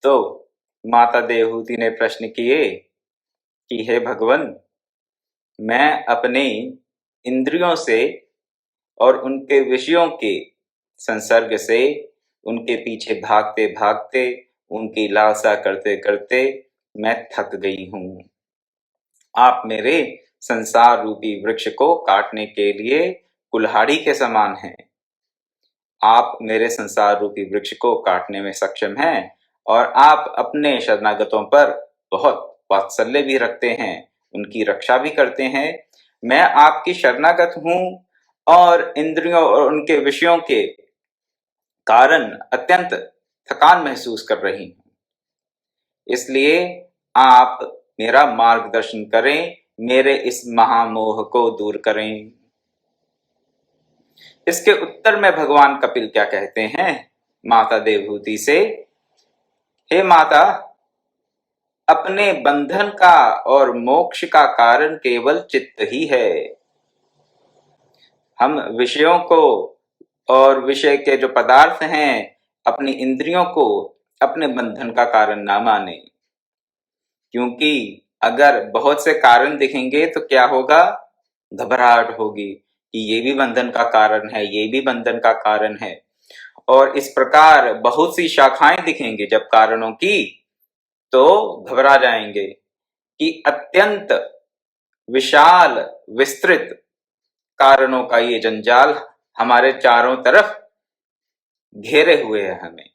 तो माता देवहूति ने प्रश्न किए कि हे भगवान, मैं अपने इंद्रियों से और उनके विषयों के संसर्ग से, उनके पीछे भागते भागते, उनकी लालसा करते करते मैं थक गई हूं। आप मेरे संसार रूपी वृक्ष को काटने के लिए कुल्हाड़ी के समान हैं। आप मेरे संसार रूपी वृक्ष को काटने में सक्षम हैं और आप अपने शरणागतों पर बहुत वात्सल्य भी रखते हैं, उनकी रक्षा भी करते हैं। मैं आपकी शरणागत हूं और इंद्रियों और उनके विषयों के कारण अत्यंत थकान महसूस कर रही हूं। इसलिए आप मेरा मार्गदर्शन करें, मेरे इस महामोह को दूर करें। इसके उत्तर में भगवान कपिल क्या कहते हैं माता देवहूति से? हे माता, अपने बंधन का और मोक्ष का कारण केवल चित्त ही है। हम विषयों को और विषय के जो पदार्थ हैं, अपनी इंद्रियों को अपने बंधन का कारण ना माने, क्योंकि अगर बहुत से कारण दिखेंगे तो क्या होगा? घबराहट होगी कि ये भी बंधन का कारण है, ये भी बंधन का कारण है। और इस प्रकार बहुत सी शाखाएं दिखेंगी जब कारणों की, तो घबरा जाएंगे कि अत्यंत विशाल विस्तृत कारणों का ये जंजाल हमारे चारों तरफ घेरे हुए है। हमें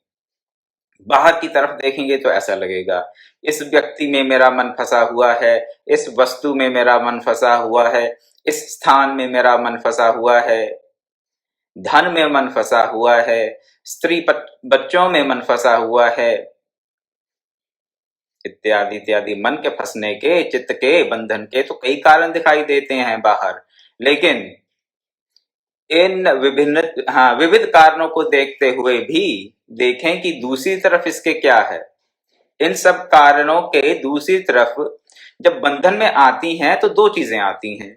बाहर की तरफ देखेंगे तो ऐसा लगेगा इस व्यक्ति में मेरा मन फंसा हुआ है, इस वस्तु में मेरा मन फंसा हुआ है, इस स्थान में मेरा मन फंसा हुआ है, धन में मन फंसा हुआ है, स्त्री बच्चों में मन फंसा हुआ है, इत्यादि इत्यादि। मन के फंसने के, चित्त के बंधन के तो कई कारण दिखाई देते हैं बाहर, लेकिन इन विविध कारणों को देखते हुए भी देखें कि दूसरी तरफ इसके क्या है। इन सब कारणों के दूसरी तरफ जब बंधन में आती हैं तो दो चीजें आती हैं,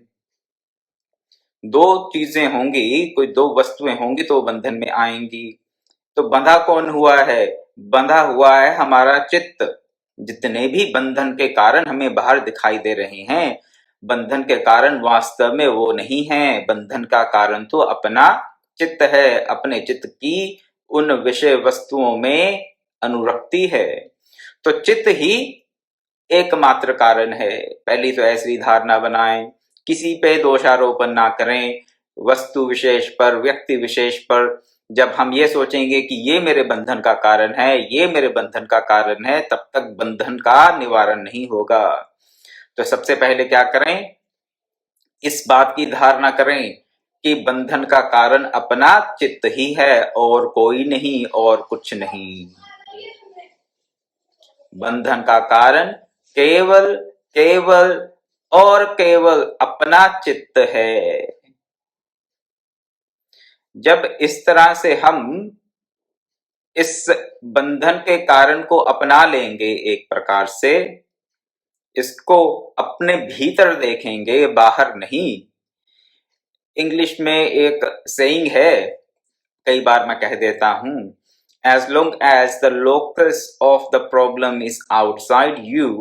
दो चीजें होंगी, कोई दो वस्तुएं होंगी तो बंधन में आएंगी। तो बंधा कौन हुआ है? बंधा हुआ है हमारा चित्त। जितने भी बंधन के कारण हमें बाहर दिखाई दे रहे हैं, बंधन के कारण वास्तव में वो नहीं है। बंधन का कारण तो अपना चित्त है, अपने चित्त की उन विषय वस्तुओं में अनुरक्ति है। तो चित्त ही एकमात्र कारण है। पहली तो ऐसी धारणा बनाएं, किसी पे दोषारोपण ना करें, वस्तु विशेष पर, व्यक्ति विशेष पर। जब हम ये सोचेंगे कि ये मेरे बंधन का कारण है, ये मेरे बंधन का कारण है, तब तक बंधन का निवारण नहीं होगा। तो सबसे पहले क्या करें? इस बात की धारणा करें कि बंधन का कारण अपना चित्त ही है और कोई नहीं और कुछ नहीं। बंधन का कारण केवल केवल और केवल अपना चित्त है। जब इस तरह से हम इस बंधन के कारण को अपना लेंगे, एक प्रकार से इसको अपने भीतर देखेंगे, बाहर नहीं। इंग्लिश में एक सेइंग है, कई बार मैं कह देता हूं, as long as the locus of the problem is outside you,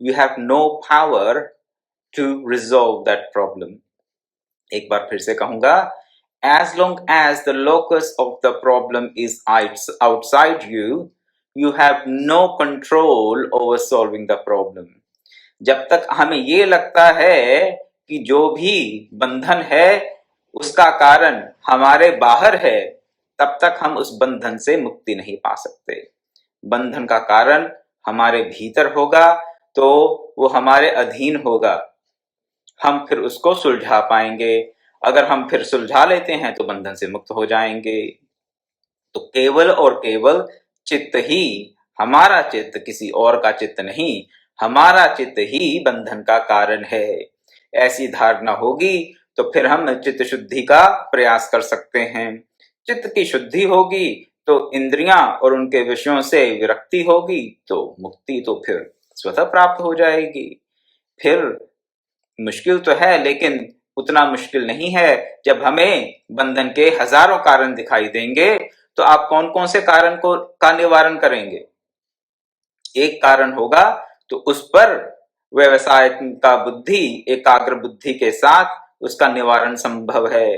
you have no power to resolve that problem. एक बार फिर से कहूंगा, as long as the locus of the problem is outside you, you have no control over solving the problem. जब तक हमें ये लगता है कि जो भी बंधन है उसका कारण हमारे बाहर है, तब तक हम उस बंधन से मुक्ति नहीं पा सकते। बंधन का कारण हमारे भीतर होगा तो वो हमारे अधीन होगा, हम फिर उसको सुलझा पाएंगे। अगर हम फिर सुलझा लेते हैं तो बंधन से मुक्त हो जाएंगे। तो केवल और केवल चित्त ही, हमारा चित्त, किसी और का चित्त नहीं, हमारा चित्त ही बंधन का कारण है। ऐसी धारणा होगी तो फिर हम चित्त शुद्धि का प्रयास कर सकते हैं। चित्त की शुद्धि होगी तो इंद्रियां और उनके विषयों से विरक्ति होगी, तो मुक्ति तो फिर स्वतः प्राप्त हो जाएगी। फिर मुश्किल तो है, लेकिन उतना मुश्किल नहीं है। जब हमें बंधन के हजारों कारण दिखाई देंगे तो आप कौन कौन से कारण का निवारण करेंगे? एक कारण होगा तो उस पर व्यवसाय का बुद्धि, एकाग्र बुद्धि के साथ उसका निवारण संभव है।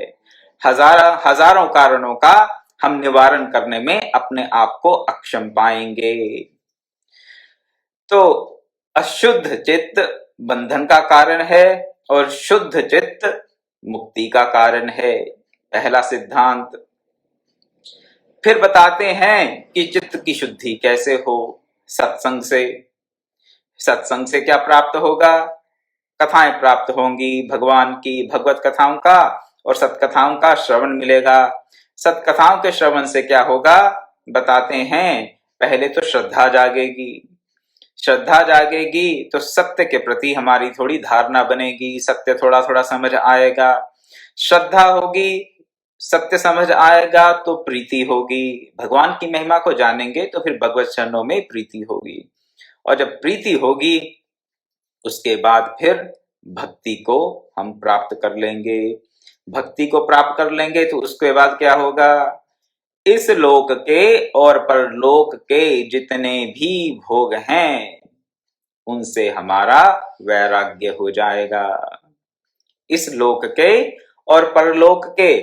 हजारों कारणों का हम निवारण करने में अपने आप को अक्षम पाएंगे। तो अशुद्ध चित्त बंधन का कारण है और शुद्ध चित्त मुक्ति का कारण है, पहला सिद्धांत। फिर बताते हैं कि चित्त की शुद्धि कैसे हो। सत्संग से। सत्संग से क्या प्राप्त होगा? कथाएं प्राप्त होंगी भगवान की, भगवत कथाओं का और सत्कथाओं का श्रवण मिलेगा। सत्कथाओं के श्रवण से क्या होगा बताते हैं। पहले तो श्रद्धा जागेगी। श्रद्धा जागेगी तो सत्य के प्रति हमारी थोड़ी धारणा बनेगी, सत्य थोड़ा थोड़ा समझ आएगा। श्रद्धा होगी, सत्य समझ आएगा तो प्रीति होगी। भगवान की महिमा को जानेंगे तो फिर भगवत चरणों में प्रीति होगी, और जब प्रीति होगी उसके बाद फिर भक्ति को हम प्राप्त कर लेंगे। भक्ति को प्राप्त कर लेंगे तो उसके बाद क्या होगा? इस लोक के और परलोक के जितने भी भोग हैं उनसे हमारा वैराग्य हो जाएगा। इस लोक के और परलोक के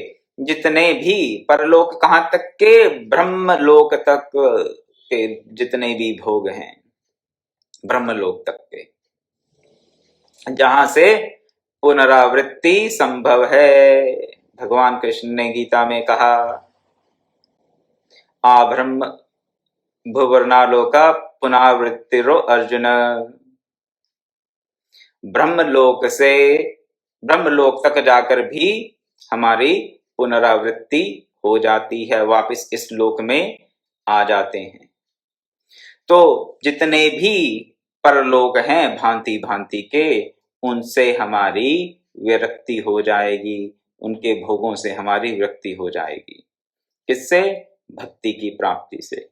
जितने भी, परलोक कहां तक के? ब्रह्मलोक तक के जितने भी भोग हैं, ब्रह्मलोक तक के, जहां से पुनरावृत्ति संभव है। भगवान कृष्ण ने गीता में कहा, आब्रह्म भुवर्नालोका पुनरावृत्तिरो अर्जुन। ब्रह्मलोक से ब्रह्मलोक तक जाकर भी हमारी पुनरावृत्ति हो जाती है, वापस इस लोक में आ जाते हैं। तो जितने भी परलोक हैं भांति भांति के, उनसे हमारी विरक्ति हो जाएगी, उनके भोगों से हमारी विरक्ति हो जाएगी। किससे? भक्ति की प्राप्ति से।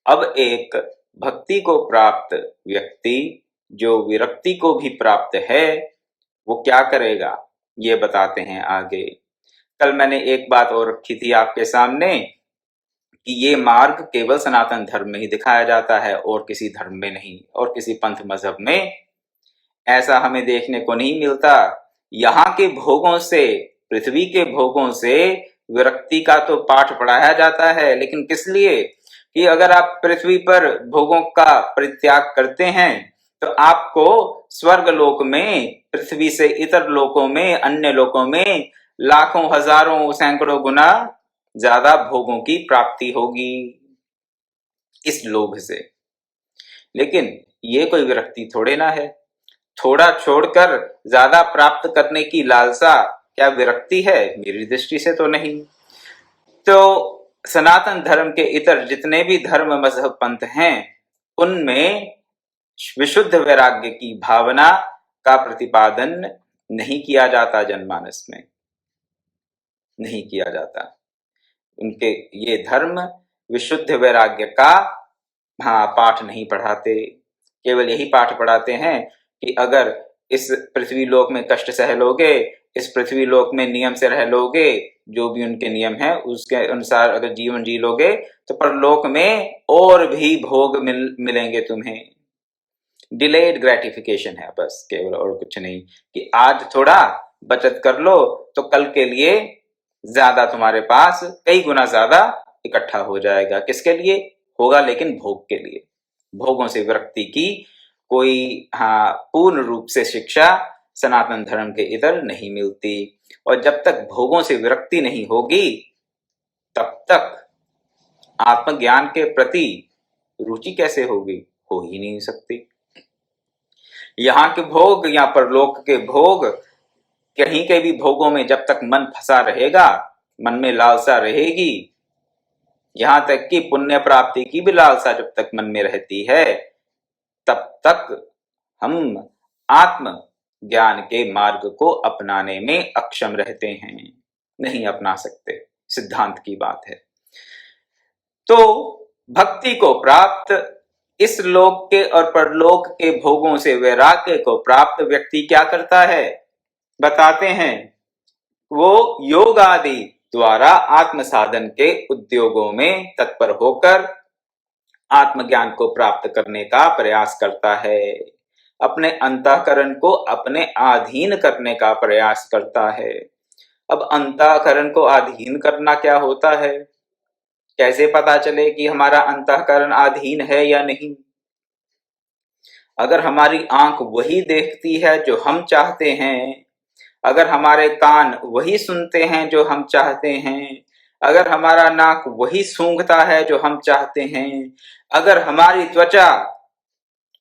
अब एक भक्ति को प्राप्त व्यक्ति जो विरक्ति को भी प्राप्त है वो क्या करेगा ये बताते हैं आगे। कल मैंने एक बात और रखी थी आपके सामने कि ये मार्ग केवल सनातन धर्म में ही दिखाया जाता है और किसी धर्म में नहीं, और किसी पंथ मजहब में ऐसा हमें देखने को नहीं मिलता। यहाँ के भोगों से, पृथ्वी के भोगों से विरक्ति का तो पाठ पढ़ाया जाता है, लेकिन किस लिए? कि अगर आप पृथ्वी पर भोगों का परित्याग करते हैं तो आपको स्वर्ग लोक में, पृथ्वी से इतर लोकों में, अन्य लोकों में लाखों, हजारों, सैकड़ों गुना ज्यादा भोगों की प्राप्ति होगी इस लोभ से। लेकिन ये कोई विरक्ति थोड़े ना है। थोड़ा छोड़कर ज्यादा प्राप्त करने की लालसा क्या विरक्ति है? मेरी दृष्टि से तो नहीं। तो सनातन धर्म के इतर जितने भी धर्म, मजहब, पंथ हैं उनमें विशुद्ध वैराग्य की भावना का प्रतिपादन नहीं किया जाता, जनमानस में नहीं किया जाता। उनके ये धर्म विशुद्ध वैराग्य का पाठ नहीं पढ़ाते। केवल यही पाठ पढ़ाते हैं कि अगर इस पृथ्वी लोक में कष्ट सह लोगे, इस पृथ्वी लोक में नियम से रह लोगे, जो भी उनके नियम है उसके अनुसार अगर जीवन जी लोगे तो परलोक में और भी भोग मिलेंगे तुम्हें। डिलेड ग्रेटिफिकेशन है बस, केवल, और कुछ नहीं। कि आज थोड़ा बचत कर लो तो कल के लिए ज्यादा तुम्हारे पास कई गुना ज्यादा इकट्ठा हो जाएगा। किसके लिए होगा? लेकिन भोग के लिए। भोगों से विरक्ति की कोई पूर्ण रूप से शिक्षा सनातन धर्म के इधर नहीं मिलती। और जब तक भोगों से विरक्ति नहीं होगी तब तक आत्मज्ञान के प्रति रुचि कैसे होगी? हो ही नहीं सकती। यहाँ के भोग या परलोक के भोग, कहीं के भी भोगों में जब तक मन फंसा रहेगा, मन में लालसा रहेगी, यहां तक कि पुण्य प्राप्ति की भी लालसा जब तक मन में रहती है, तब तक हम आत्म ज्ञान के मार्ग को अपनाने में अक्षम रहते हैं, नहीं अपना सकते। सिद्धांत की बात है। तो भक्ति को प्राप्त, इस लोक के और परलोक के भोगों से वैराग्य को प्राप्त व्यक्ति क्या करता है बताते हैं। वो योग आदि द्वारा आत्म साधन के उद्योगों में तत्पर होकर आत्मज्ञान को प्राप्त करने का प्रयास करता है, अपने अंतःकरण को अपने अधीन करने का प्रयास करता है। अब अंतःकरण को अधीन करना क्या होता है? कैसे पता चले कि हमारा अंतःकरण अधीन है या नहीं? अगर हमारी आंख वही देखती है जो हम चाहते हैं, अगर हमारे कान वही सुनते हैं जो हम चाहते हैं, अगर हमारा नाक वही सूंघता है जो हम चाहते हैं, अगर हमारी त्वचा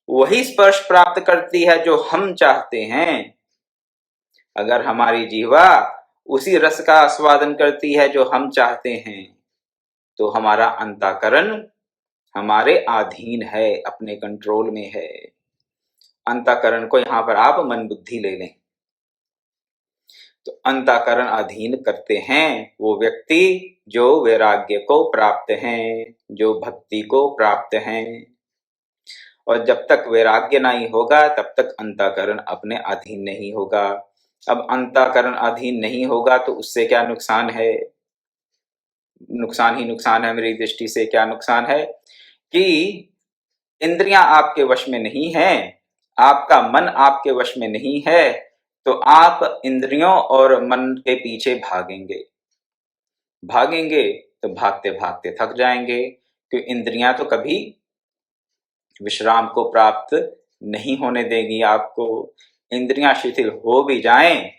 वही स्पर्श प्राप्त करती है जो हम चाहते हैं, अगर हमारी जीवा उसी रस का आस्वादन करती है जो हम चाहते हैं, तो हमारा अंतःकरण हमारे अधीन है, अपने कंट्रोल में है। अंतःकरण को यहां पर आप मन बुद्धि ले लें। तो अंतःकरण अधीन करते हैं वो व्यक्ति जो वैराग्य को प्राप्त हैं, जो भक्ति को प्राप्त हैं। और जब तक वैराग्य नहीं होगा तब तक अंतःकरण अपने अधीन नहीं होगा। अब अंतःकरण अधीन नहीं होगा तो उससे क्या नुकसान है? नुकसान ही नुकसान है। मेरी दृष्टि से क्या नुकसान है कि इंद्रियां आपके वश में नहीं है, आपका मन आपके वश में नहीं है, तो आप इंद्रियों और मन के पीछे भागेंगे। भागेंगे तो भागते भागते थक जाएंगे, क्योंकि इंद्रियां तो कभी विश्राम को प्राप्त नहीं होने देगी आपको। इंद्रियां शिथिल हो भी जाएं,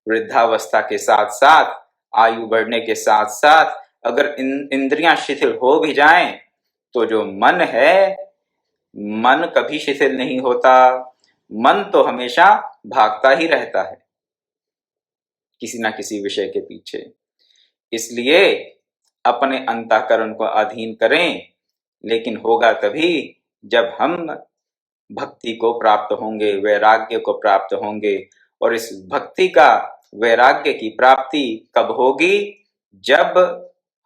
वृद्धावस्था के साथ साथ, आयु बढ़ने के साथ साथ, अगर इंद्रियां शिथिल हो भी जाएं, तो जो मन है, मन कभी शिथिल नहीं होता। मन तो हमेशा भागता ही रहता है किसी ना किसी विषय के पीछे। इसलिए अपने अंतःकरण को अधीन करें, लेकिन होगा तभी जब हम भक्ति को प्राप्त होंगे, वैराग्य को प्राप्त होंगे। और इस भक्ति का, वैराग्य की प्राप्ति कब होगी? जब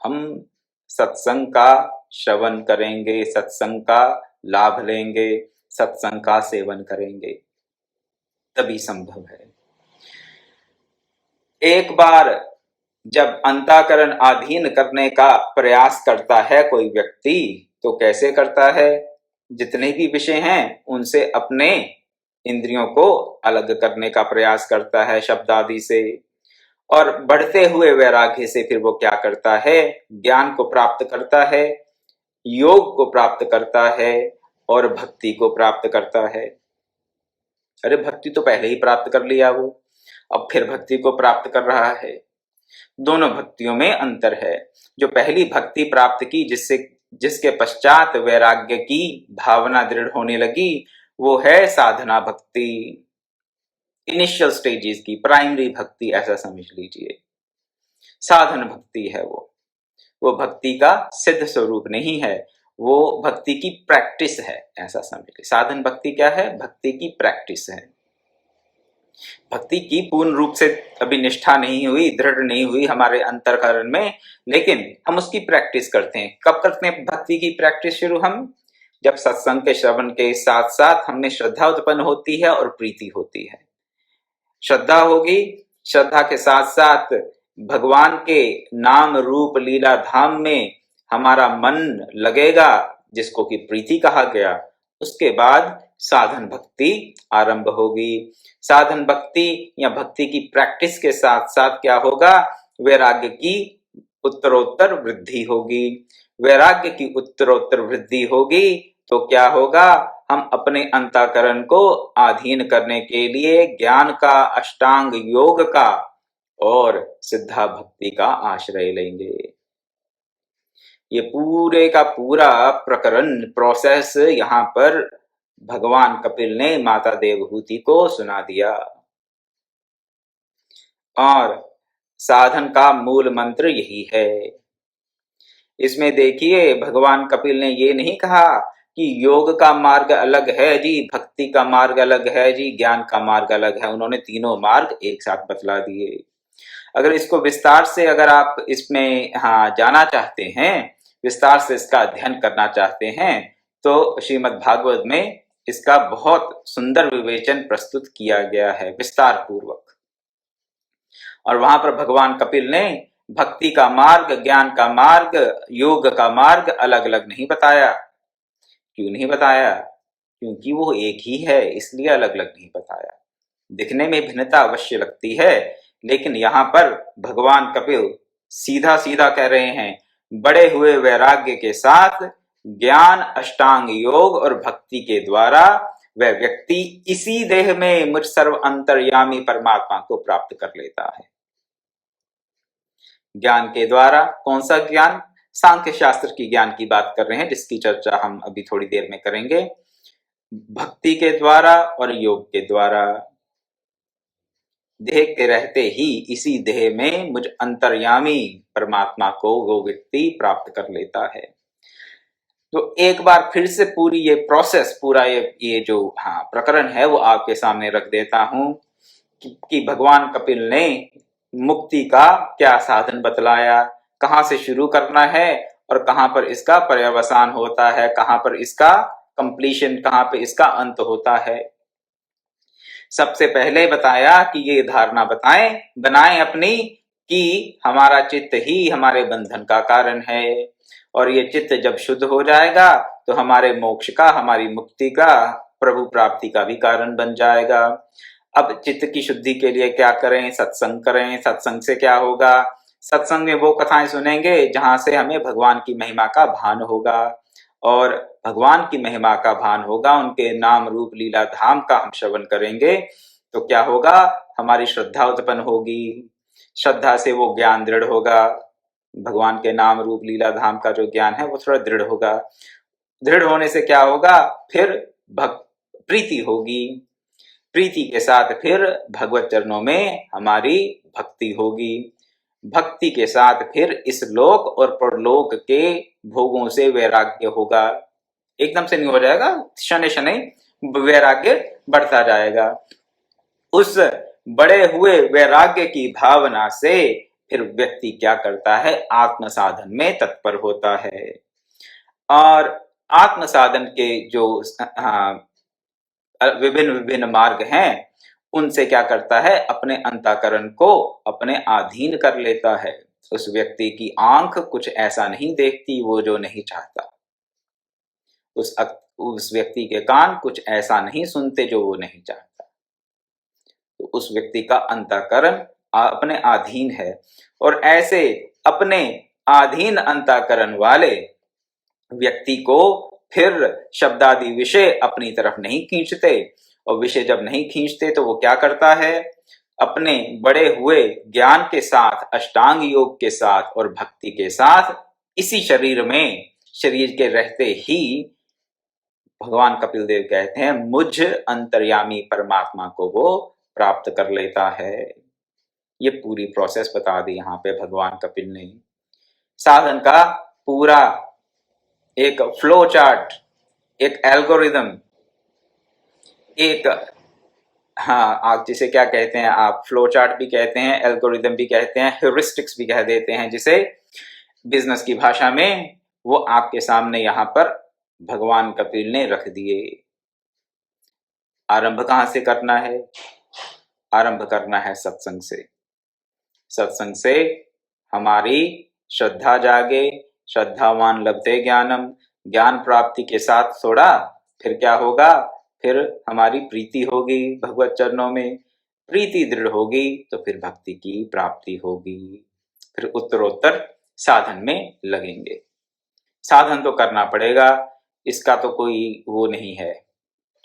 हम सत्संग का श्रवण करेंगे, सत्संग का लाभ लेंगे, सत्संग का सेवन करेंगे, तभी संभव है। एक बार जब अंतःकरण अधीन करने का प्रयास करता है कोई व्यक्ति, तो कैसे करता है? जितने भी विषय हैं उनसे अपने इंद्रियों को अलग करने का प्रयास करता है शब्द आदि से। और बढ़ते हुए वैराग्य से फिर वो क्या करता है? ज्ञान को प्राप्त करता है, योग को प्राप्त करता है और भक्ति को प्राप्त करता है। अरे भक्ति तो पहले ही प्राप्त कर लिया वो, अब फिर भक्ति को प्राप्त कर रहा है। दोनों भक्तियों में अंतर है। जो पहली भक्ति प्राप्त की, जिसके पश्चात वैराग्य की भावना दृढ़ होने लगी, वो है साधना भक्ति, इनिशियल स्टेजेस की प्राइमरी भक्ति, ऐसा समझ लीजिए। साधन भक्ति है वो भक्ति का सिद्ध स्वरूप नहीं है, वो भक्ति की प्रैक्टिस है, ऐसा समझ लीजिए। साधन भक्ति क्या है? भक्ति की प्रैक्टिस है। भक्ति की पूर्ण रूप से अभी निष्ठा नहीं हुई, दृढ़ नहीं हुई हमारे अंतःकरण में, लेकिन हम उसकी प्रैक्टिस करते हैं। कब करते हैं भक्ति की प्रैक्टिस शुरू? हम जब सत्संग के श्रवण के साथ साथ हमने श्रद्धा उत्पन्न होती है और प्रीति होती है। श्रद्धा होगी, श्रद्धा के साथ साथ भगवान के नाम रूप लीला धाम में हमारा मन लगेगा, जिसको कि प्रीति कहा गया। उसके बाद साधन भक्ति आरंभ होगी। साधन भक्ति या भक्ति की प्रैक्टिस के साथ साथ क्या होगा? वैराग्य की उत्तरोत्तर वृद्धि होगी। वैराग्य की उत्तरोत्तर वृद्धि होगी तो क्या होगा? हम अपने अंतःकरण को अधीन करने के लिए ज्ञान का, अष्टांग योग का और सिद्धा भक्ति का आश्रय लेंगे। ये पूरे का पूरा प्रकरण, प्रोसेस यहाँ पर भगवान कपिल ने माता देवहूति को सुना दिया। और साधन का मूल मंत्र यही है। इसमें देखिए, भगवान कपिल ने ये नहीं कहा कि योग का मार्ग अलग है जी, भक्ति का मार्ग अलग है जी, ज्ञान का मार्ग अलग है। उन्होंने तीनों मार्ग एक साथ बतला दिए। अगर इसको विस्तार से, अगर आप इसमें जाना चाहते हैं, विस्तार से इसका अध्ययन करना चाहते हैं, तो श्रीमद् भागवत में इसका बहुत सुंदर विवेचन प्रस्तुत किया गया है विस्तार पूर्वक। और वहां पर भगवान कपिल ने भक्ति का मार्ग, ज्ञान का मार्ग, योग का मार्ग अलग अलग नहीं बताया। क्यों नहीं बताया? क्योंकि वो एक ही है, इसलिए अलग अलग नहीं बताया। दिखने में भिन्नता अवश्य लगती है, लेकिन यहाँ पर भगवान कपिल सीधा सीधा कह रहे हैं, बड़े हुए वैराग्य के साथ ज्ञान, अष्टांग योग और भक्ति के द्वारा वह व्यक्ति इसी देह में मुझ सर्व अंतर्यामी परमात्मा को प्राप्त कर लेता है। ज्ञान के द्वारा, कौन सा ज्ञान? सांख्य शास्त्र की ज्ञान की बात कर रहे हैं, जिसकी चर्चा हम अभी थोड़ी देर में करेंगे। भक्ति के द्वारा और योग के द्वारा देह के रहते ही इसी देह में मुझ अंतर्यामी परमात्मा को वो व्यक्ति प्राप्त कर लेता है। तो एक बार फिर से पूरी ये प्रोसेस, पूरा ये जो प्रकरण है वो आपके सामने रख देता हूं कि भगवान कपिल ने मुक्ति का क्या साधन बतलाया, कहां से शुरू करना है और कहां पर इसका पर्यवसान होता है, कहां पर इसका कंप्लीशन, कहां पर इसका अंत होता है। सबसे पहले बताया कि ये धारणा बनाएं अपनी कि हमारा चित्त ही हमारे बंधन का कारण है, और ये चित्त जब शुद्ध हो जाएगा तो हमारे मोक्ष का, हमारी मुक्ति का, प्रभु प्राप्ति का भी कारण बन जाएगा। अब चित्त की शुद्धि के लिए क्या करें? सत्संग करें। सत्संग से क्या होगा? सत्संग में वो कथाएं सुनेंगे जहां से हमें भगवान की महिमा का भान होगा, और भगवान की महिमा का भान होगा, उनके नाम रूप लीला धाम का हम श्रवण करेंगे तो क्या होगा? हमारी श्रद्धा उत्पन्न होगी। श्रद्धा से वो ज्ञान दृढ़ होगा, भगवान के नाम रूप लीला धाम का जो ज्ञान है वो थोड़ा दृढ़ होगा। दृढ़ होने से क्या होगा? फिर प्रीति होगी। प्रीति के साथ फिर भगवत चरणों में हमारी भक्ति होगी। भक्ति के साथ फिर इस लोक और परलोक के भोगों से वैराग्य होगा। एकदम से नहीं हो जाएगा, शनै शनै वैराग्य बढ़ता जाएगा। उस बड़े हुए वैराग्य की भावना से फिर व्यक्ति क्या करता है? आत्म साधन में तत्पर होता है, और आत्म साधन के जो विभिन्न विभिन्न मार्ग हैं उनसे क्या करता है? अपने अंतःकरण को अपने अधीन कर लेता है। उस व्यक्ति की आंख कुछ ऐसा नहीं देखती वो जो नहीं चाहता, उस व्यक्ति के कान कुछ ऐसा नहीं सुनते जो वो नहीं चाहता। तो उस व्यक्ति का अंतःकरण अपने अधीन है, और ऐसे अपने अधीन अंतःकरण वाले व्यक्ति को फिर शब्दादि विषय अपनी तरफ नहीं खींचते, और विषय जब नहीं खींचते तो वो क्या करता है? अपने बड़े हुए ज्ञान के साथ, अष्टांग योग के साथ और भक्ति के साथ इसी शरीर में, शरीर के रहते ही भगवान कपिल देव कहते हैं मुझ अंतर्यामी परमात्मा को वो प्राप्त कर लेता है। ये पूरी प्रोसेस बता दी यहाँ पे भगवान कपिल ने। साधन का पूरा एक फ्लो चार्ट, एक एल्गोरिदम, एक आप जिसे क्या कहते हैं, आप फ्लो चार्ट भी कहते हैं, एल्गोरिदम भी कहते हैं, ह्यूरिस्टिक्स भी कह देते हैं जिसे बिजनेस की भाषा में, वो आपके सामने यहाँ पर भगवान कपिल ने रख दिए। आरंभ कहाँ से करना है? आरंभ करना है सत्संग से। सत्संग से हमारी श्रद्धा जागे, श्रद्धावान लभते ज्ञानम, ज्ञान प्राप्ति के साथ थोड़ा फिर क्या होगा? फिर हमारी प्रीति होगी भगवत चरणों में, प्रीति दृढ़ होगी तो फिर भक्ति की प्राप्ति होगी। फिर उत्तरोत्तर साधन में लगेंगे। साधन तो करना पड़ेगा, इसका तो कोई वो नहीं है,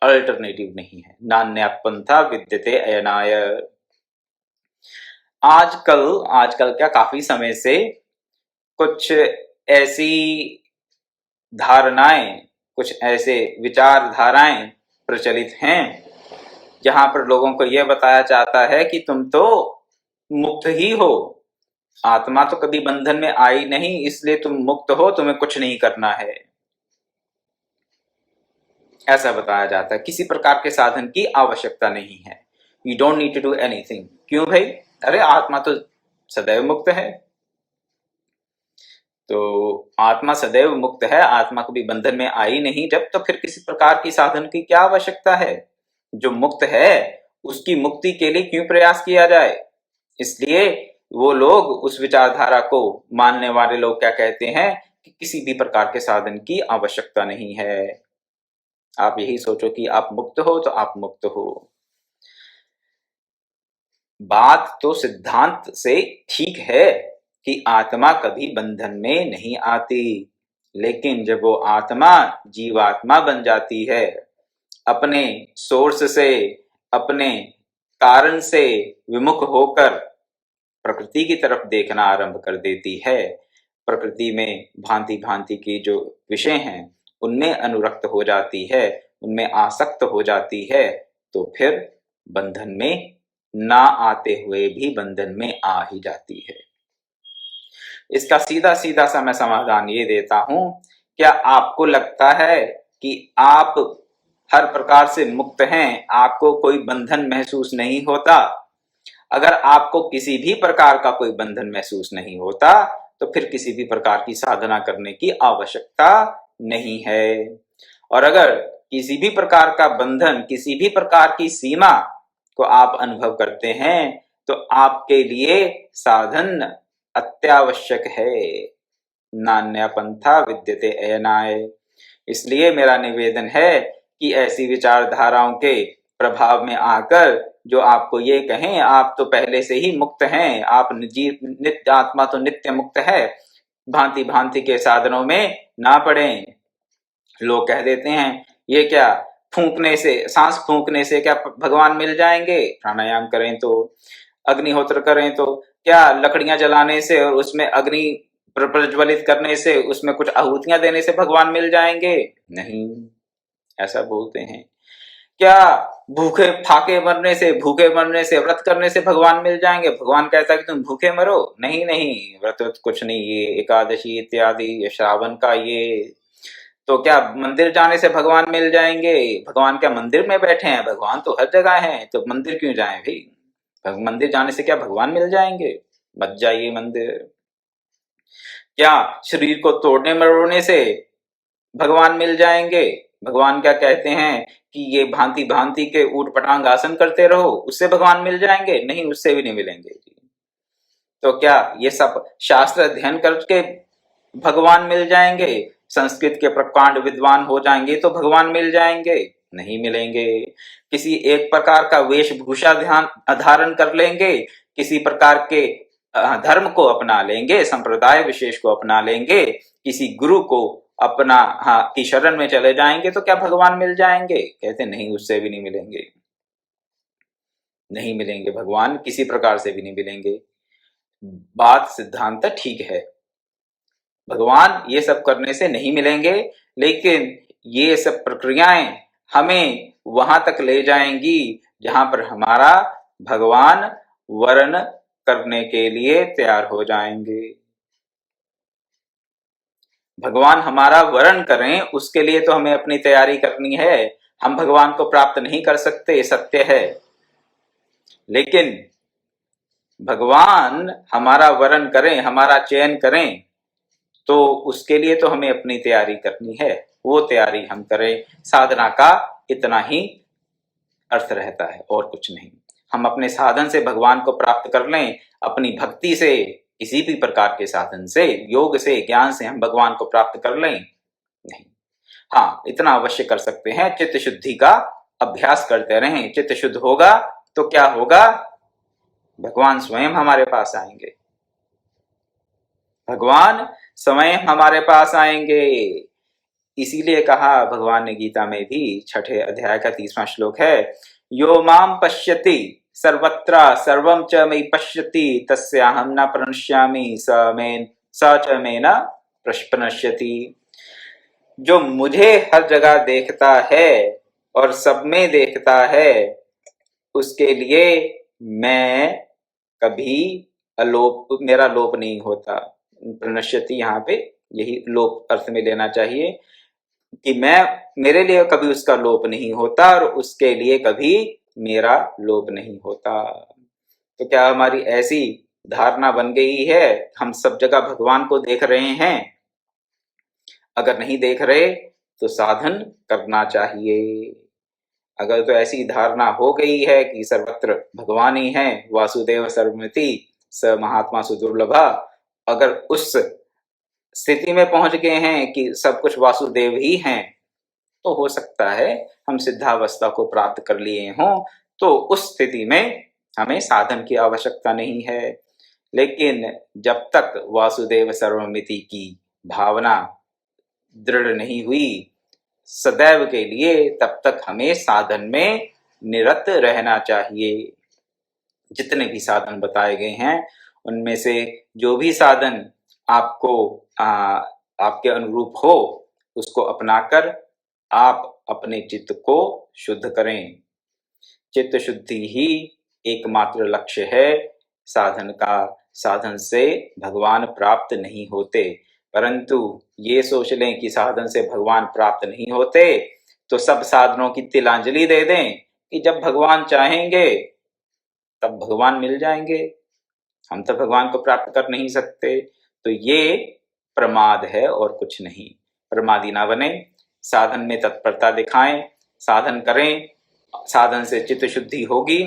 अल्टरनेटिव नहीं है। नान्यत् पंथा विद्यते अयनाय। आजकल क्या काफी समय से कुछ ऐसी धारणाएं, कुछ ऐसे विचारधाराएं प्रचलित हैं जहां पर लोगों को यह बताया जाता है कि तुम तो मुक्त ही हो, आत्मा तो कभी बंधन में आई नहीं, इसलिए तुम मुक्त हो, तुम्हें कुछ नहीं करना है, ऐसा बताया जाता है। किसी प्रकार के साधन की आवश्यकता नहीं है, you don't need to do anything. क्यों भाई? अरे आत्मा तो सदैव मुक्त है। तो आत्मा सदैव मुक्त है, आत्मा कभी बंधन में आई नहीं जब, तो फिर किसी प्रकार की साधन की क्या आवश्यकता है? जो मुक्त है उसकी मुक्ति के लिए क्यों प्रयास किया जाए? इसलिए वो लोग, उस विचारधारा को मानने वाले लोग क्या कहते हैं कि किसी भी प्रकार के साधन की आवश्यकता नहीं है। आप यही सोचो कि आप मुक्त हो तो आप मुक्त हो। बात तो सिद्धांत से ठीक है कि आत्मा कभी बंधन में नहीं आती, लेकिन जब वो आत्मा जीवात्मा बन जाती है, अपने सोर्स से, अपने कारण से विमुख होकर प्रकृति की तरफ देखना आरंभ कर देती है, प्रकृति में भांति भांति की जो विषय हैं उनमें अनुरक्त हो जाती है, उनमें आसक्त हो जाती है, तो फिर बंधन में ना आते हुए भी बंधन में आ ही जाती है। इसका सीधा सीधा सा मैं समाधान ये देता हूं, क्या आपको लगता है कि आप हर प्रकार से मुक्त हैं, आपको कोई बंधन महसूस नहीं होता? अगर आपको किसी भी प्रकार का कोई बंधन महसूस नहीं होता तो फिर किसी भी प्रकार की साधना करने की आवश्यकता नहीं है। और अगर किसी भी प्रकार का बंधन, किसी भी प्रकार की सीमा को आप अनुभव करते हैं तो आपके लिए साधन अत्यावश्यक है। नान्य पंथा विद्यते अयनाय। इसलिए मेरा निवेदन है कि ऐसी विचारधाराओं के प्रभाव में आकर जो आपको ये कहें आप तो पहले से ही मुक्त हैं, आप नित्य आत्मा तो नित्य मुक्त है, भांति भांति के साधनों में ना पड़ें। लोग कह देते हैं ये क्या, फूंकने से, सांस फूंकने से क्या भगवान मिल जाएंगे? प्राणायाम करें तो, अग्निहोत्र करें तो, क्या लकड़ियां जलाने से और उसमें अग्नि प्रज्वलित करने से, उसमें कुछ आहुतियां देने से भगवान मिल जाएंगे? नहीं, ऐसा बोलते हैं। क्या भूखे फाके मरने से, भूखे मरने से, व्रत करने से भगवान मिल जाएंगे? भगवान कहता है कि तुम भूखे मरो। नहीं नहीं, व्रत कुछ नहीं, ये एकादशी इत्यादि, ये श्रावण का ये। तो क्या मंदिर जाने से भगवान मिल जाएंगे? भगवान क्या मंदिर में बैठे हैं? भगवान तो हर जगह हैं, तो मंदिर क्यों जाएं भाई? मंदिर जाने से क्या भगवान मिल जाएंगे? मत जाइए मंदिर। क्या शरीर को तोड़ने मरोड़ने से भगवान मिल जाएंगे? भगवान क्या कहते हैं कि ये भांति भांति के ऊट पटांग आसन करते रहो, उससे भगवान मिल जाएंगे? नहीं, उससे भी नहीं मिलेंगे जी। तो क्या ये सब शास्त्र अध्ययन करके भगवान मिल जाएंगे? संस्कृत के प्रकांड विद्वान हो जाएंगे तो भगवान मिल जाएंगे? नहीं मिलेंगे। किसी एक प्रकार का वेशभूषा ध्यान धारण कर लेंगे, किसी प्रकार के धर्म को अपना लेंगे, संप्रदाय विशेष को अपना लेंगे, किसी गुरु को अपना की शरण में चले जाएंगे तो क्या भगवान मिल जाएंगे? कहते नहीं, उससे भी नहीं मिलेंगे। नहीं मिलेंगे, भगवान किसी प्रकार से भी नहीं मिलेंगे। बात सिद्धांत ठीक है, भगवान ये सब करने से नहीं मिलेंगे, लेकिन ये सब प्रक्रियाएं हमें वहां तक ले जाएंगी जहां पर हमारा भगवान वर्ण करने के लिए तैयार हो जाएंगे। भगवान हमारा वर्ण करें उसके लिए तो हमें अपनी तैयारी करनी है। हम भगवान को प्राप्त नहीं कर सकते, सत्य है, लेकिन भगवान हमारा वर्ण करें, हमारा चयन करें, तो उसके लिए तो हमें अपनी तैयारी करनी है। वो तैयारी हम करें, साधना का इतना ही अर्थ रहता है और कुछ नहीं। हम अपने साधन से भगवान को प्राप्त कर लें, अपनी भक्ति से, किसी भी प्रकार के साधन से, योग से, ज्ञान से हम भगवान को प्राप्त कर लें, नहीं। हाँ, इतना अवश्य कर सकते हैं, चित्त शुद्धि का अभ्यास करते रहें। चित्त शुद्ध होगा तो क्या होगा? भगवान स्वयं हमारे पास आएंगे, भगवान स्वयं हमारे पास आएंगे। इसीलिए कहा भगवान ने गीता में भी, 6 अध्याय का 30वां श्लोक है, यो माम पश्यति सर्वत्र सर्वं च मयि पश्यति तस्याहं न प्रणश्यामि स च मे न प्रणश्यति। जो मुझे हर जगह देखता है और सब में देखता है, उसके लिए मैं कभी अलोप, मेरा लोप नहीं होता। प्रणश्यति यहाँ पे यही लोप अर्थ में लेना चाहिए कि मैं, मेरे लिए कभी उसका लोप नहीं होता और उसके लिए कभी मेरा लोप नहीं होता। तो क्या हमारी ऐसी धारणा बन गई है, हम सब जगह भगवान को देख रहे हैं? अगर नहीं देख रहे तो साधन करना चाहिए। अगर तो ऐसी धारणा हो गई है कि सर्वत्र भगवान ही है, वासुदेव सर्वमिति, स महात्मा सुदुर्लभा। अगर उस स्थिति में पहुंच गए हैं कि सब कुछ वासुदेव ही हैं, तो हो सकता है हम सिद्धावस्था को प्राप्त कर लिए हों, तो उस स्थिति में हमें साधन की आवश्यकता नहीं है। लेकिन जब तक वासुदेव सर्वमिति की भावना दृढ़ नहीं हुई सदैव के लिए, तब तक हमें साधन में निरत रहना चाहिए। जितने भी साधन बताए गए हैं उनमें से जो भी साधन आपको आपके अनुरूप हो, उसको अपनाकर आप अपने चित्त को शुद्ध करें। चित्त शुद्धि ही एकमात्र लक्ष्य है साधन का। साधन से भगवान प्राप्त नहीं होते, परंतु ये सोच लें कि साधन से भगवान प्राप्त नहीं होते तो सब साधनों की तिलांजलि दे दें कि जब भगवान चाहेंगे तब भगवान मिल जाएंगे, हम तो भगवान को प्राप्त कर नहीं सकते। तो ये प्रमाद है और कुछ नहीं। प्रमादी ना बने, साधन में तत्परता दिखाएं, साधन करें, साधन से चित्त शुद्धि होगी,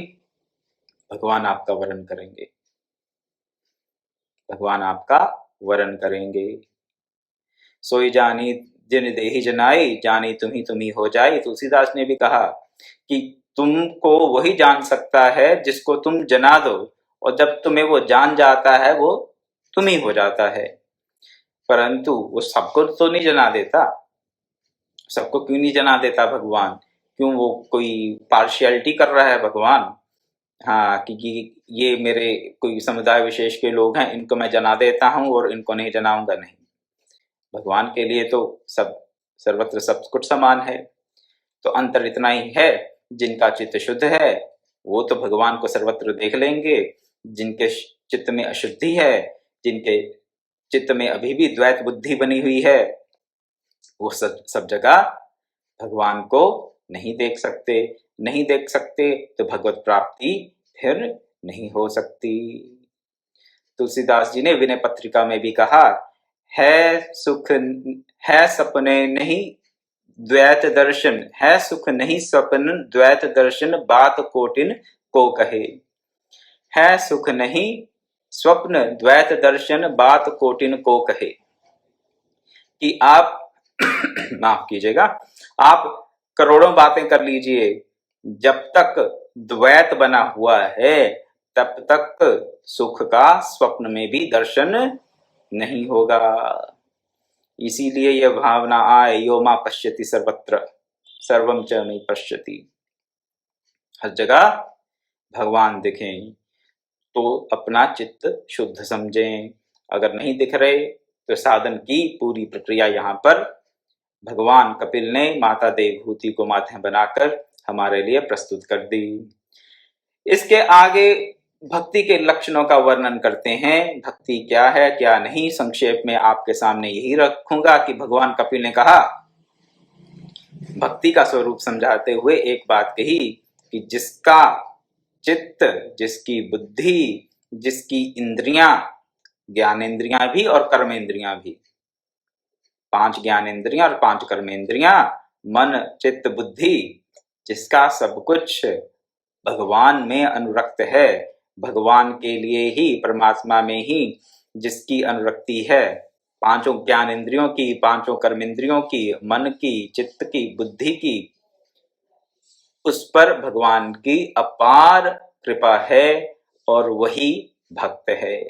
भगवान आपका वरण करेंगे, भगवान आपका वरण करेंगे। सोई जानी जिन देहि जनाई, जानी तुम्ही हो जाई। तुलसीदास ने भी कहा कि तुमको वही जान सकता है जिसको तुम जना दो, और जब तुम्हें वो जान जाता है वो तुम ही हो जाता है। परंतु वो सबको तो नहीं जना देता। सबको क्यों नहीं जना देता भगवान? क्यों वो कोई पार्शियलिटी कर रहा है भगवान? हाँ, कि ये मेरे कोई समुदाय विशेष के लोग हैं, इनको मैं जना देता हूं और इनको नहीं जनाऊंगा। नहीं, भगवान के लिए तो सब सर्वत्र सब कुछ समान है। तो अंतर इतना ही है, जिनका चित्त शुद्ध है वो तो भगवान को सर्वत्र देख लेंगे। जिनके चित्त में अशुद्धि है, जिनके चित्त में अभी भी द्वैत बुद्धि बनी हुई है, वो सब जगह भगवान को नहीं देख सकते। नहीं देख सकते तो भगवत प्राप्ति फिर नहीं हो सकती। तुलसीदास जी ने विनय पत्रिका में भी कहा, है सुख है सपने नहीं द्वैत दर्शन, है सुख नहीं सपन द्वैत दर्शन, बात कोटिन को कहे। है सुख नहीं स्वप्न द्वैत दर्शन, बात कोटिन को कहे। कि आप माफ कीजिएगा, आप करोड़ों बातें कर लीजिए, जब तक द्वैत बना हुआ है तब तक सुख का स्वप्न में भी दर्शन नहीं होगा। इसीलिए यह भावना आए, यो मां पश्यति सर्वत्र सर्वम च मयि पश्यति। हर जगह भगवान दिखें तो अपना चित्त शुद्ध समझें। अगर नहीं दिख रहे तो साधन की पूरी प्रक्रिया यहाँ पर भगवान कपिल ने माता देवहूति को माध्यम बनाकर हमारे लिए प्रस्तुत कर दी। इसके आगे भक्ति के लक्षणों का वर्णन करते हैं। भक्ति क्या है क्या नहीं, संक्षेप में आपके सामने यही रखूंगा कि भगवान कपिल ने कहा, भक्ति का स्वरूप समझाते हुए एक बात कही कि जिसका चित्त, जिसकी बुद्धि, जिसकी इंद्रियां, ज्ञानेंद्रियां भी और कर्मेंद्रियां भी, 5 ज्ञानेंद्रियां और 5 कर्मेंद्रियां, मन चित्त बुद्धि, जिसका सब कुछ भगवान में अनुरक्त है, भगवान के लिए ही, परमात्मा में ही जिसकी अनुरक्ति है, 5 ज्ञानेंद्रियों की, 5 कर्मेंद्रियों की, मन की, चित्त की, बुद्धि की, उस पर भगवान की अपार कृपा है और वही भक्त है।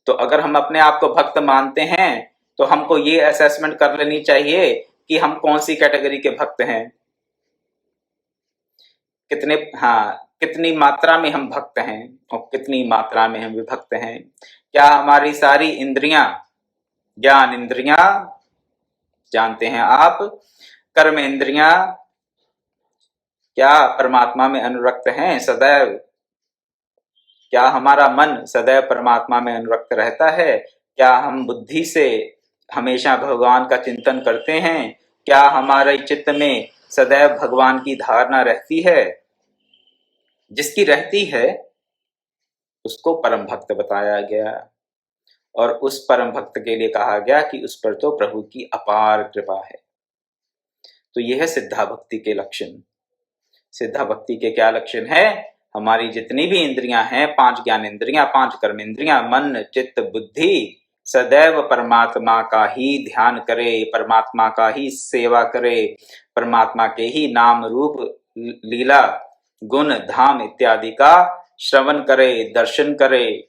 तो अगर हम अपने आप को भक्त मानते हैं तो हमको ये असेसमेंट कर लेनी चाहिए कि हम कौन सी कैटेगरी के भक्त हैं, कितनी मात्रा में हम भक्त हैं और कितनी मात्रा में हम विभक्त हैं। क्या हमारी सारी इंद्रियां, ज्ञान इंद्रियां, जानते हैं आप, कर्म इंद्रियां क्या परमात्मा में अनुरक्त हैं सदैव? क्या हमारा मन सदैव परमात्मा में अनुरक्त रहता है? क्या हम बुद्धि से हमेशा भगवान का चिंतन करते हैं? क्या हमारे चित्त में सदैव भगवान की धारणा रहती है? जिसकी रहती है उसको परम भक्त बताया गया, और उस परम भक्त के लिए कहा गया कि उस पर तो प्रभु की अपार कृपा है। तो यह है सिद्धा भक्ति के लक्षण। सिद्धा भक्ति के क्या लक्षण है? हमारी जितनी भी इंद्रियां हैं, 5 ज्ञानेंद्रियां, 5 कर्मेंद्रियां, मन चित्त बुद्धि सदैव परमात्मा का ही ध्यान करे, परमात्मा का ही सेवा करे, परमात्मा के ही नाम रूप लीला गुण धाम इत्यादि का श्रवण करे, दर्शन करे,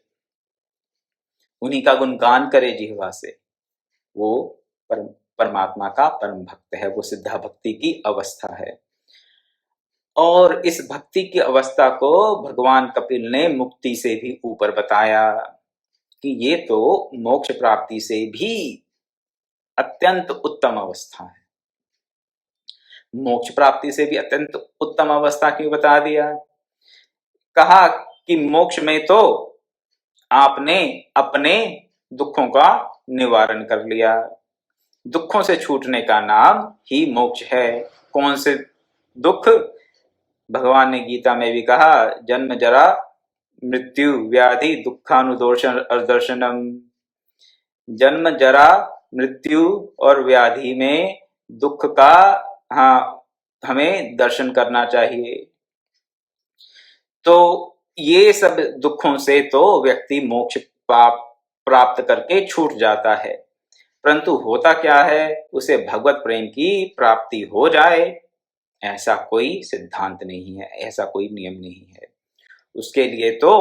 उन्हीं का गुणगान करे जिह्वा से, वो परमात्मा का परम भक्त है, वो सिद्धा भक्ति की अवस्था है। और इस भक्ति की अवस्था को भगवान कपिल ने मुक्ति से भी ऊपर बताया कि ये तो मोक्ष प्राप्ति से भी अत्यंत उत्तम अवस्था है। मोक्ष प्राप्ति से भी अत्यंत उत्तम अवस्था क्यों बता दिया? कहा कि मोक्ष में तो आपने अपने दुखों का निवारण कर लिया, दुखों से छूटने का नाम ही मोक्ष है। कौन से दुख? भगवान ने गीता में भी कहा, जन्म जरा मृत्यु व्याधि दुखानुदर्शनम। जन्म जरा मृत्यु और व्याधि में दुख का हमें दर्शन करना चाहिए। तो ये सब दुखों से तो व्यक्ति मोक्ष प्राप्त करके छूट जाता है, परंतु होता क्या है, उसे भगवत प्रेम की प्राप्ति हो जाए ऐसा कोई सिद्धांत नहीं है, ऐसा कोई नियम नहीं है। उसके लिए तो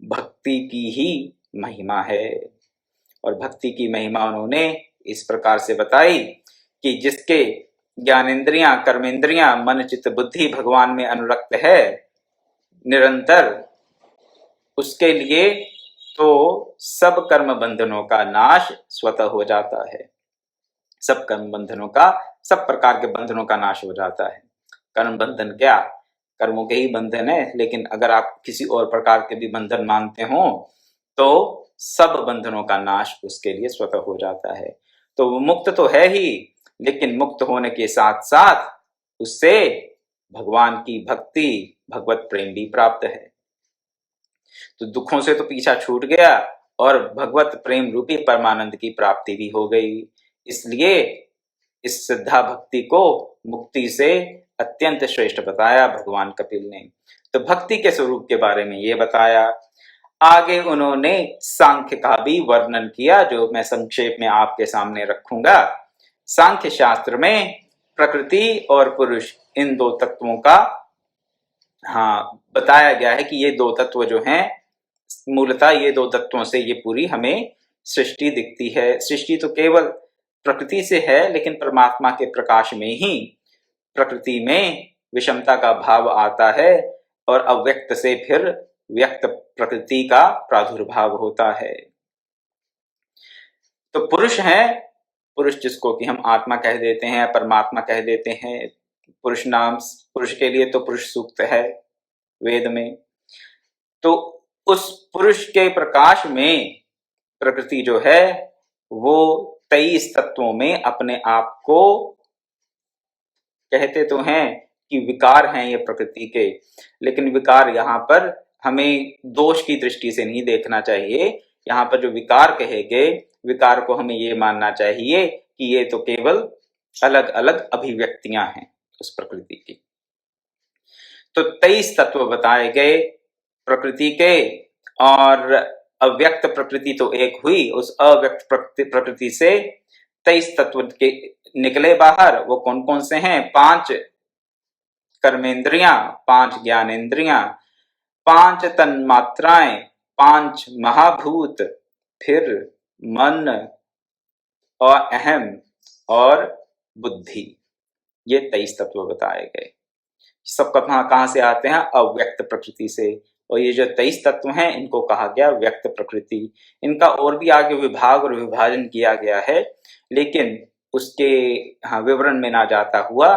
भक्ति की ही महिमा है। और भक्ति की महिमा उन्होंने इस प्रकार से बताई कि जिसके ज्ञानेंद्रियां, कर्मेंद्रियां, मन चित्त बुद्धि भगवान में अनुरक्त है निरंतर, उसके लिए तो सब कर्म बंधनों का नाश स्वतः हो जाता है। सब कर्म बंधनों का, सब प्रकार के बंधनों का नाश हो जाता है। कर्म बंधन क्या? कर्मों के ही बंधन है, लेकिन अगर आप किसी और प्रकार के भी बंधन मानते हो तो सब बंधनों का नाश उसके लिए स्वतः हो जाता है। तो वो मुक्त तो है ही, लेकिन मुक्त होने के साथ साथ उससे भगवान की भक्ति, भगवत प्रेम भी प्राप्त है। तो दुखों से तो पीछा छूट गया और भगवत प्रेम रूपी परमानंद की प्राप्ति भी हो गई। इसलिए इस सिद्धा भक्ति को मुक्ति से अत्यंत श्रेष्ठ बताया भगवान कपिल ने। तो भक्ति के स्वरूप के बारे में ये बताया। आगे उन्होंने सांख्य का भी वर्णन किया, जो मैं संक्षेप में आपके सामने रखूंगा। सांख्य शास्त्र में प्रकृति और पुरुष, इन दो तत्वों का बताया गया है कि ये दो तत्व जो हैं, मूलतः ये दो तत्वों से ये पूरी हमें सृष्टि दिखती है। सृष्टि तो केवल प्रकृति से है, लेकिन परमात्मा के प्रकाश में ही प्रकृति में विषमता का भाव आता है और अव्यक्त से फिर व्यक्त प्रकृति का प्रादुर्भाव होता है। तो पुरुष है, पुरुष जिसको कि हम आत्मा कह देते हैं, परमात्मा कह देते हैं। पुरुष नाम, पुरुष के लिए तो पुरुष सूक्त है वेद में। तो उस पुरुष के प्रकाश में प्रकृति जो है वो 23 तत्वों में अपने आप को, कहते तो हैं कि विकार हैं ये प्रकृति के, लेकिन विकार यहाँ पर हमें दोष की दृष्टि से नहीं देखना चाहिए। यहाँ पर जो विकार कहे गए, विकार को हमें ये मानना चाहिए कि ये तो केवल अलग अलग अभिव्यक्तियां हैं उस प्रकृति की। तो 23 तत्व बताए गए प्रकृति के, और अव्यक्त प्रकृति तो एक हुई, उस अव्यक्त प्रकृति से 23 तत्व के निकले बाहर। वो कौन कौन से हैं? 5 कर्मेंद्रियां, 5 ज्ञानेंद्रियां, 5 तन्मात्राएं, 5 महाभूत, फिर मन और अहम और बुद्धि। ये 23 तत्व बताए गए। सब कहाँ से आते हैं? अव्यक्त प्रकृति से। और ये जो 23 तत्व हैं, इनको कहा गया व्यक्त प्रकृति। इनका और भी आगे विभाग और विभाजन किया गया है, लेकिन उसके विवरण में ना जाता हुआ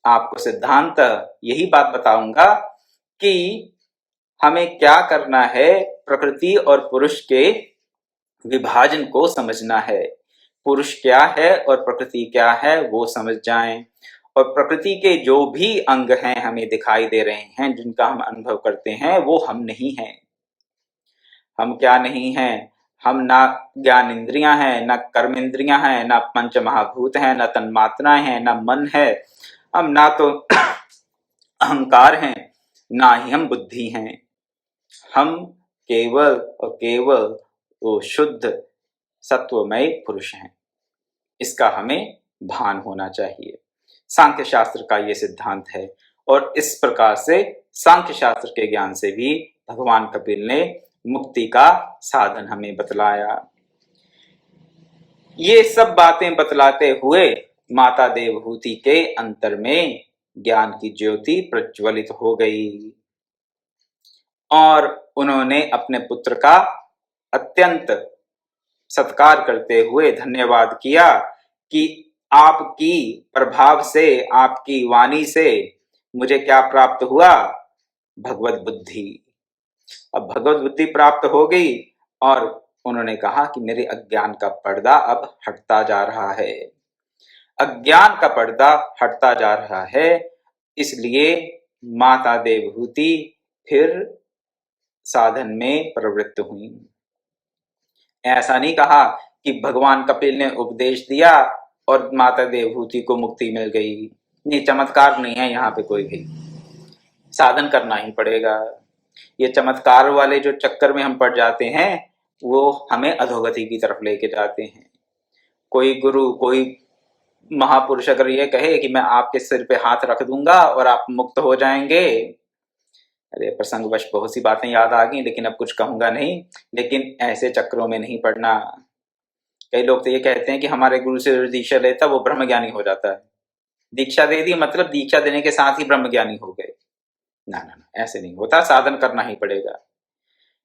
आपको सिद्धांत यही बात बताऊंगा कि हमें क्या करना है। प्रकृति और पुरुष के विभाजन को समझना है। पुरुष क्या है और प्रकृति क्या है वो समझ जाएं। और प्रकृति के जो भी अंग हैं हमें दिखाई दे रहे हैं, जिनका हम अनुभव करते हैं, वो हम नहीं हैं। हम क्या नहीं हैं? हम ना ज्ञान इंद्रियां हैं, ना कर्म इंद्रियां हैं, ना पंच महाभूत हैं, ना तन्मात्राएं हैं, ना मन है। हम ना तो अहंकार हैं, ना ही हम बुद्धि हैं, हम केवल और केवल वो शुद्ध सत्वमय पुरुष हैं। इसका हमें भान होना चाहिए। सांख्य शास्त्र का ये सिद्धांत है और इस प्रकार से सांख्य शास्त्र के ज्ञान से भी भगवान कपिल ने मुक्ति का साधन हमें बतलाया। ये सब बातें बतलाते हुए माता देवहूति के अंतर में ज्ञान की ज्योति प्रज्वलित हो गई और उन्होंने अपने पुत्र का अत्यंत सत्कार करते हुए धन्यवाद किया कि आपकी प्रभाव से, आपकी वाणी से मुझे क्या प्राप्त हुआ? भगवत बुद्धि। अब भगवत बुद्धि प्राप्त हो गई और उन्होंने कहा कि मेरे अज्ञान का पर्दा अब हटता जा रहा है। अज्ञान का पर्दा हटता जा रहा है, इसलिए माता देवहूति फिर साधन में प्रवृत्त हुई। ऐसा नहीं कहा कि भगवान कपिल ने उपदेश दिया और माता देवहूति को मुक्ति मिल गई। ये चमत्कार नहीं है, यहाँ पे कोई भी साधन करना ही पड़ेगा। ये चमत्कार वाले जो चक्कर में हम पड़ जाते हैं वो हमें अधोगति की तरफ लेके जाते हैं। कोई गुरु, कोई महापुरुष अगर ये कहे कि मैं आपके सिर पे हाथ रख दूंगा और आप मुक्त हो जाएंगे, अरे प्रसंगवश बहुत सी बातें याद आ गई लेकिन अब कुछ कहूंगा नहीं, लेकिन ऐसे चक्रों में नहीं पड़ना। कई लोग तो ये कहते हैं कि हमारे गुरु से दीक्षा लेता वो ब्रह्म ज्ञानी हो जाता है। दीक्षा दे दी मतलब दीक्षा देने के साथ ही ब्रह्म ज्ञानी हो गए। ना ना ना, ऐसे नहीं होता, साधन करना ही पड़ेगा।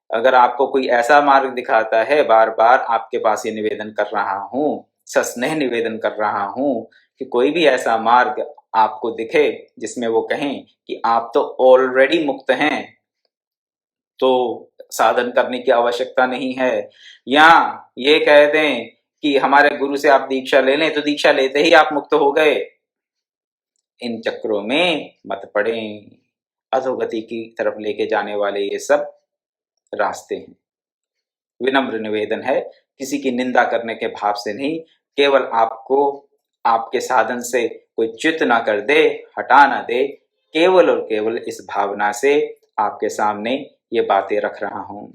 अगर आपको कोई ऐसा मार्ग दिखाता है, बार बार आपके पास ये निवेदन कर रहा हूँ, सस्नेह निवेदन कर रहा हूँ कि कोई भी ऐसा मार्ग आपको दिखे जिसमें वो कहें कि आप तो ऑलरेडी मुक्त हैं, तो साधन करने की आवश्यकता नहीं है, या ये कह दें कि हमारे गुरु से आप दीक्षा ले लें तो दीक्षा लेते ही आप मुक्त हो गए, इन चक्रों में मत पड़ें। अधोगति की तरफ लेके जाने वाले ये सब रास्ते हैं। विनम्र निवेदन है, किसी की निंदा करने के भाव से नहीं, केवल आपको आपके साधन से कोई च्युत ना कर दे, हटा ना दे, केवल और केवल इस भावना से आपके सामने ये बातें रख रहा हूं।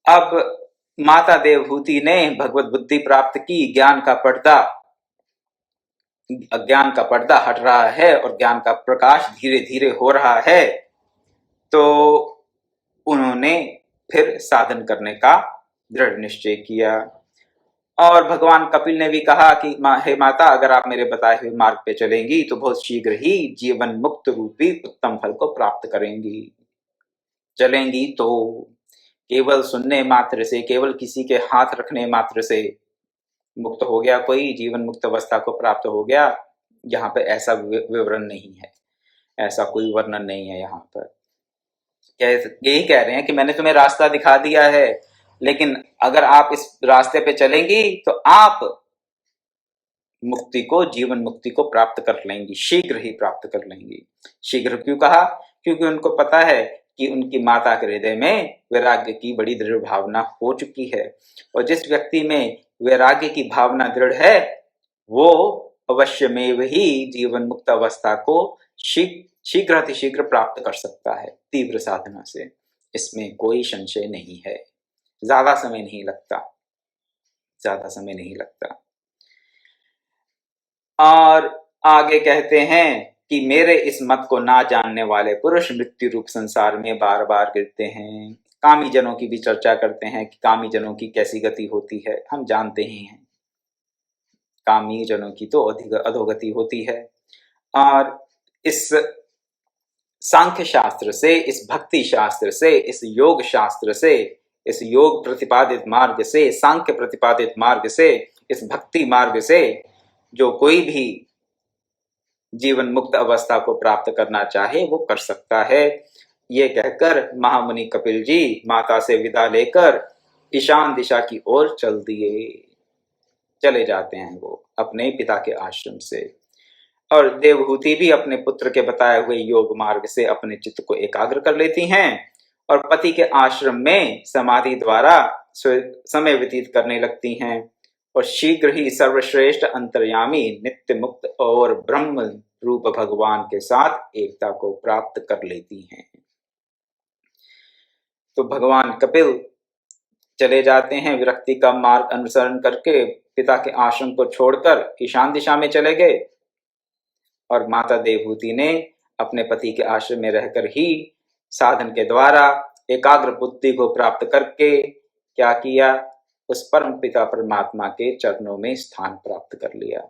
अब माता देवहूति ने भगवत बुद्धि प्राप्त की, अज्ञान का पर्दा हट रहा है और ज्ञान का प्रकाश धीरे धीरे हो रहा है, तो उन्होंने फिर साधन करने का दृढ़ निश्चय किया। और भगवान कपिल ने भी कहा कि हे माता, अगर आप मेरे बताए हुए मार्ग पे चलेंगी तो बहुत शीघ्र ही जीवन मुक्त रूपी उत्तम फल को प्राप्त करेंगी। चलेंगी तो केवल सुनने मात्र से, केवल किसी के हाथ रखने मात्र से मुक्त हो गया कोई, जीवन मुक्त अवस्था को प्राप्त हो गया, यहाँ पे ऐसा विवरण नहीं है, ऐसा कोई वर्णन नहीं है। यहाँ पर यही कह रहे हैं कि मैंने तुम्हें रास्ता दिखा दिया है, लेकिन अगर आप इस रास्ते पे चलेंगी तो आप मुक्ति को, जीवन मुक्ति को प्राप्त कर लेंगी, शीघ्र ही प्राप्त कर लेंगी। शीघ्र क्यों कहा? क्योंकि उनको पता है कि उनकी माता के हृदय में वैराग्य की बड़ी दृढ़ भावना हो चुकी है, और जिस व्यक्ति में वैराग्य की भावना दृढ़ है वो अवश्यमेव ही जीवन मुक्त अवस्था को शीघ्र अतिशीघ्र प्राप्त कर सकता है तीव्र साधना से। इसमें कोई संशय नहीं है। ज्यादा समय नहीं लगता, ज्यादा समय नहीं लगता। और आगे कहते हैं कि मेरे इस मत को ना जानने वाले पुरुष मृत्यु रूप संसार में बार बार गिरते हैं। कामी जनों की भी चर्चा करते हैं कि कामी जनों की कैसी गति होती है, हम जानते ही हैं। कामी जनों की तो अधोगति होती है। और इस सांख्य शास्त्र से, इस भक्ति शास्त्र से, इस योग शास्त्र से, इस योग प्रतिपादित मार्ग से, सांख्य प्रतिपादित मार्ग से, इस भक्ति मार्ग से जो कोई भी जीवन मुक्त अवस्था को प्राप्त करना चाहे वो कर सकता है। ये कहकर महामुनि कपिल जी माता से विदा लेकर ईशान दिशा की ओर चले जाते हैं वो अपने पिता के आश्रम से। और देवहूति भी अपने पुत्र के बताए हुए योग मार्ग से अपने चित्त को एकाग्र कर लेती हैं और पति के आश्रम में समाधि द्वारा समय व्यतीत करने लगती हैं, और शीघ्र ही सर्वश्रेष्ठ अंतर्यामी, नित्य मुक्त और ब्रह्म रूप भगवान के साथ एकता को प्राप्त कर लेती हैं। तो भगवान कपिल चले जाते हैं, विरक्ति का मार्ग अनुसरण करके पिता के आश्रम को छोड़कर ईशान दिशा में चले गए, और माता देवहूति ने अपने पति के आश्रम में रहकर ही साधन के द्वारा एकाग्र बुद्धि को प्राप्त करके क्या किया, उस परम पिता परमात्मा के चरणों में स्थान प्राप्त कर लिया।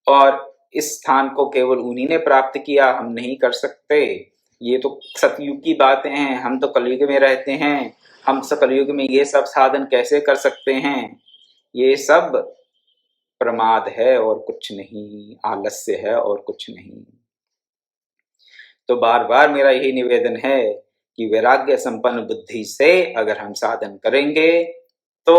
और इस स्थान को केवल उन्हीं ने प्राप्त किया, हम नहीं कर सकते। ये तो सतयुग की बातें हैं, हम तो कलयुग में रहते हैं, हम कलयुग में ये सब साधन कैसे कर सकते हैं? ये सब प्रमाद है और कुछ नहीं, आलस्य है और कुछ नहीं। तो बार बार मेरा यही निवेदन है कि वैराग्य संपन्न बुद्धि से अगर हम साधन करेंगे तो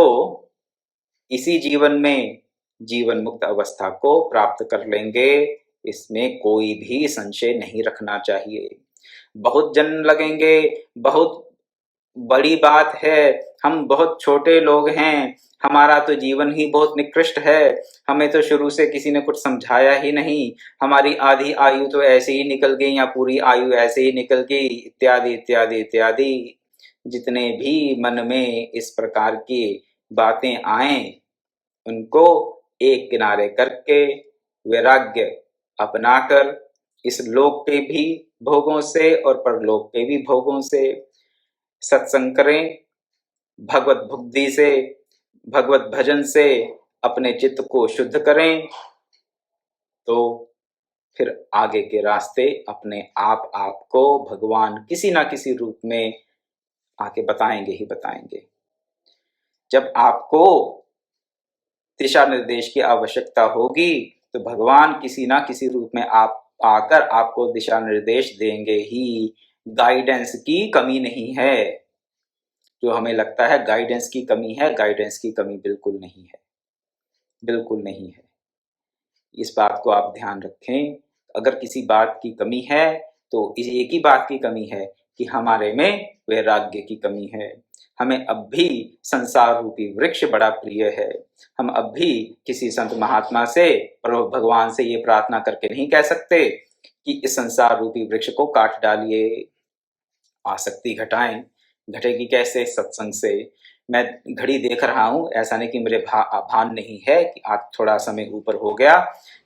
इसी जीवन में जीवन मुक्त अवस्था को प्राप्त कर लेंगे, इसमें कोई भी संशय नहीं रखना चाहिए। बहुत जन्म लगेंगे, बहुत बड़ी बात है, हम बहुत छोटे लोग हैं, हमारा तो जीवन ही बहुत निकृष्ट है, हमें तो शुरू से किसी ने कुछ समझाया ही नहीं, हमारी आधी आयु तो ऐसे ही निकल गई या पूरी आयु ऐसे ही निकल गई, इत्यादि इत्यादि इत्यादि। जितने भी मन में इस प्रकार की बातें आए उनको एक किनारे करके वैराग्य अपनाकर इस लोक के भी भोगों से और परलोक के भी भोगों से सत्संग करें, भगवत बुद्धि से, भगवत भजन से अपने चित्त को शुद्ध करें, तो फिर आगे के रास्ते अपने आप आपको भगवान किसी ना किसी रूप में आके बताएंगे ही बताएंगे। जब आपको दिशा निर्देश की आवश्यकता होगी तो भगवान किसी ना किसी रूप में आप आकर आपको दिशा निर्देश देंगे ही। गाइडेंस की कमी नहीं है। जो हमें लगता है गाइडेंस की कमी है, गाइडेंस की कमी बिल्कुल नहीं है, बिल्कुल नहीं है। इस बात को आप ध्यान रखें। अगर किसी बात की कमी है तो इस एक ही बात की कमी है कि हमारे में वैराग्य की कमी है। हमें अब भी संसार रूपी वृक्ष बड़ा प्रिय है। हम अब भी किसी संत महात्मा से और भगवान से ये प्रार्थना करके नहीं कह सकते कि इस संसार रूपी वृक्ष को काट डालिए। आसक्ति घटाएं, घटेगी कैसे? सत्संग से। मैं घड़ी देख रहा हूँ, ऐसा नहीं कि मेरे भान नहीं है कि आज थोड़ा समय ऊपर हो गया,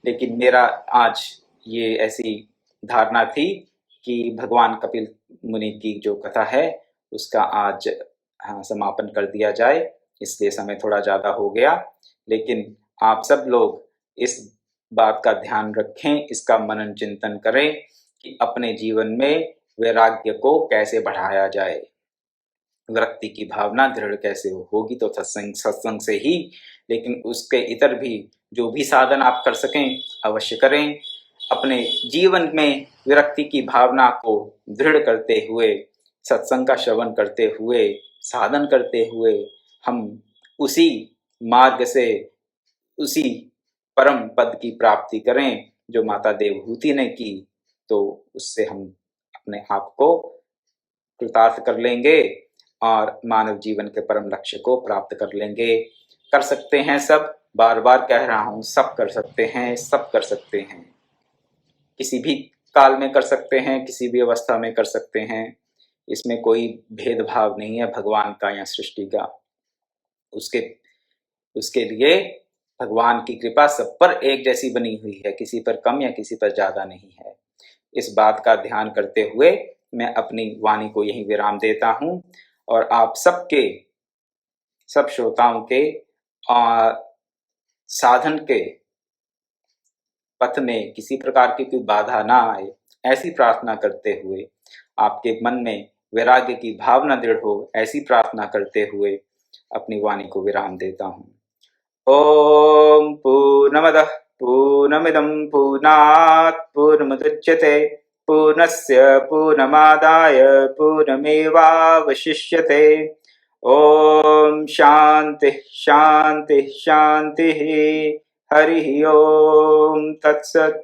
लेकिन मेरा आज ये ऐसी धारणा थी कि भगवान कपिल मुनि की जो कथा है उसका आज समापन कर दिया जाए, इसलिए समय थोड़ा ज़्यादा हो गया। लेकिन आप सब लोग इस बात का ध्यान रखें, इसका मनन चिंतन करें कि अपने जीवन में वैराग्य को कैसे बढ़ाया जाए, विरक्ति की भावना दृढ़ कैसे होगी, तो सत्संग से ही। लेकिन उसके इतर भी जो भी साधन आप कर सकें अवश्य करें। अपने जीवन में विरक्ति की भावना को दृढ़ करते हुए, सत्संग का श्रवण करते हुए, साधन करते हुए हम उसी मार्ग से उसी परम पद की प्राप्ति करें जो माता देवहूति ने की, तो उससे हम अपने आप को कृतार्थ कर लेंगे और मानव जीवन के परम लक्ष्य को प्राप्त कर लेंगे। कर सकते हैं सब, बार बार कह रहा हूँ, सब कर सकते हैं, सब कर सकते हैं। किसी भी काल में कर सकते हैं, किसी भी अवस्था में कर सकते हैं। इसमें कोई भेदभाव नहीं है भगवान का या सृष्टि का। उसके लिए भगवान की कृपा सब पर एक जैसी बनी हुई है, किसी पर कम या किसी पर ज़्यादा नहीं है। इस बात का ध्यान करते हुए मैं अपनी वाणी को यहीं विराम देता हूँ और आप सबके, सब श्रोताओं के साधन के पथ में किसी प्रकार की कोई बाधा ना आए, ऐसी प्रार्थना करते हुए, आपके मन में वैराग्य की भावना दृढ़ हो, ऐसी प्रार्थना करते हुए अपनी वाणी को विराम देता हूँ। ओम पूर्णमदः पूर्णमिदं पूर्णात् पूर्णमुदच्यते पूर्णस्य पूर्णमादाय पूर्णमेवावशिष्यते। ओम शांति शांति शांति। हरि ओम तत्सत्।